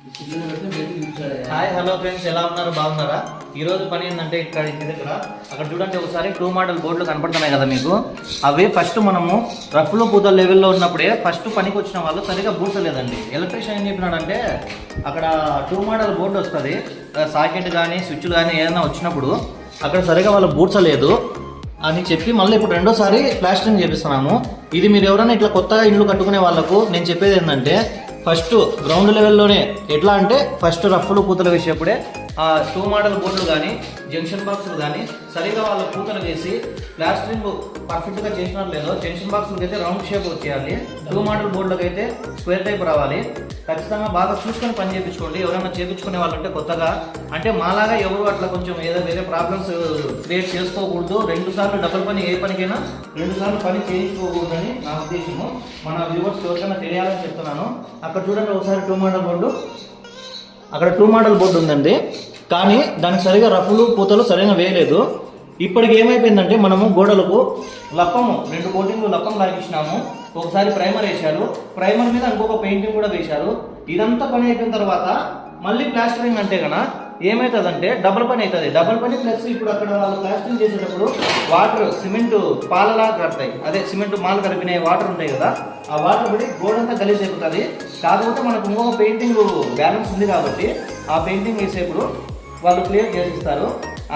Hi hello friends, ఎలా ఉన్నారు? బాగున్నారా? ఈరోజు పని ఏంటంటే ఇక్కడ ఇంటి దగ్గర అక్కడ చూడండి, ఒకసారి 2 మోడల్ బోర్డులు కనపడుతున్నాయి కదా మీకు. అవి ఫస్ట్ మనము రఫ్లో పూత లెవెల్లో ఉన్నప్పుడే ఫస్ట్ పనికి వచ్చిన వాళ్ళు సరిగా బూడ్చలేదండి. ఎలక్ట్రీషియన్ ఏం చెప్పినాడంటే అక్కడ 2 మోడల్ బోర్డు వస్తుంది, సాకెట్ కానీ స్విచ్లు కానీ ఏదైనా వచ్చినప్పుడు అక్కడ సరిగా వాళ్ళు బూడ్చలేదు అని చెప్పి మళ్ళీ ఇప్పుడు రెండోసారి ప్లాస్టరింగ్ చేపిస్తున్నాము. ఇది మీరు ఎవరైనా ఇట్లా కొత్తగా ఇల్లు కట్టుకునే వాళ్ళకు నేను చెప్పేది ఏంటంటే, ఫస్ట్ గ్రౌండ్ లెవెల్లోనే ఎట్లా అంటే ఫస్ట్ రఫ్లు పూతలు వేసేప్పుడే 2 మోడల్ బోర్డులు కానీ జంక్షన్ బాక్సులు కానీ సరిగా వాళ్ళ పూతలు వేసి ప్లాస్టరింగ్ పర్ఫెక్ట్గా చేసినారు లేదో, జంక్షన్ బాక్సులకి అయితే రౌండ్ షేప్ వచ్చేయాలి, 2 మోడల్ బోర్డులకు అయితే స్క్వేర్ టైప్ రావాలి. ఖచ్చితంగా బాగా చూసుకొని పని చేయించుకోండి. ఎవరైనా చేయించుకునే వాళ్ళు అంటే కొత్తగా, అంటే మాలాగా ఎవరు అట్లా కొంచెం ఏదో వేరే ప్రాబ్లమ్స్ క్రియేట్ చేసుకోకూడదు. 2 సార్లు డబుల్ పని, ఏ పనికైనా 2 సార్లు పని చేయించుకోకూడదని నా ఉద్దేశము. మన వ్యూవర్స్ ఎవరికైనా తెలియాలని చెప్తున్నాను. అక్కడ చూడండి ఒకసారి 2 మోడల్ బోర్డు, అక్కడ 2 మోడల్ బోర్డు ఉందండి, కానీ దానికి సరిగా రఫ్లు పూతలు సరిగా వేయలేదు. ఇప్పటికి ఏమైపోయిందంటే మనము గోడలకు లప్పము 2 కోటింగ్లు లప్పం లాగించినాము. ఒకసారి ప్రైమర్ వేశారు, ప్రైమర్ మీద ఇంకొక పెయింటింగ్ కూడా వేశారు. ఇదంతా పని అయిపోయిన తర్వాత మళ్ళీ ప్లాస్టరింగ్ అంటే కన్నా ఏమవుతుందంటే డబుల్ పని అవుతుంది. డబుల్ పని ప్లస్ ఇప్పుడు అక్కడ వాళ్ళు ప్లాస్టరింగ్ చేసేటప్పుడు వాటర్ సిమెంట్ పాలలా కడతాయి, అదే సిమెంట్ మాలు కలిపిన వాటర్ ఉంటాయి కదా, ఆ వాటర్ పడి గోడంతా గలీజ్ అయిపోతుంది. కాకపోతే మనకు ఇంకొక పెయింటింగ్ బ్యాలెన్స్ ఉంది కాబట్టి ఆ పెయింటింగ్ వేసేప్పుడు వాళ్ళు క్లియర్ చేసిస్తారు.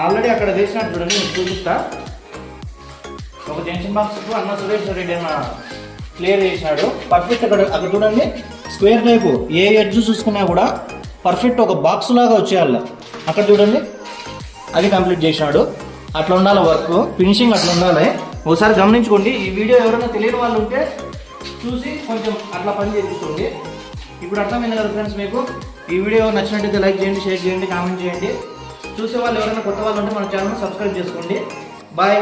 ఆల్రెడీ అక్కడ వేసినట్టు చూడండి, నేను చూపిస్తా. ఒక జంక్షన్ బాక్స్కు అన్న సురేష్ రెడ్డి అన్న క్లియర్ చేసినాడు పర్ఫెక్ట్. అక్కడ చూడండి స్క్వేర్ టైపు ఏ ఎడ్జ్ చూసుకున్నా కూడా పర్ఫెక్ట్ ఒక బాక్స్ లాగా వచ్చేయాలి. అక్కడ చూడండి అది కంప్లీట్ చేసినాడు. అట్లా ఉండాలి వర్క్, ఫినిషింగ్ అట్లా ఉండాలి. ఒకసారి గమనించుకోండి. ఈ వీడియో ఎవరైనా తెలియని వాళ్ళు ఉంటే చూసి కొంచెం అట్లా పని చేయించుకోండి. ఇప్పుడు అర్థమైంది కదా ఫ్రెండ్స్ మీకు. ఈ వీడియో నచ్చినట్టయితే లైక్ చేయండి, షేర్ చేయండి, కామెంట్ చేయండి. చూసే వాళ్ళు ఎవరైనా కొత్త వాళ్ళు ఉంటే మన ఛానల్ సబ్స్క్రైబ్ చేసుకోండి. బాయ్.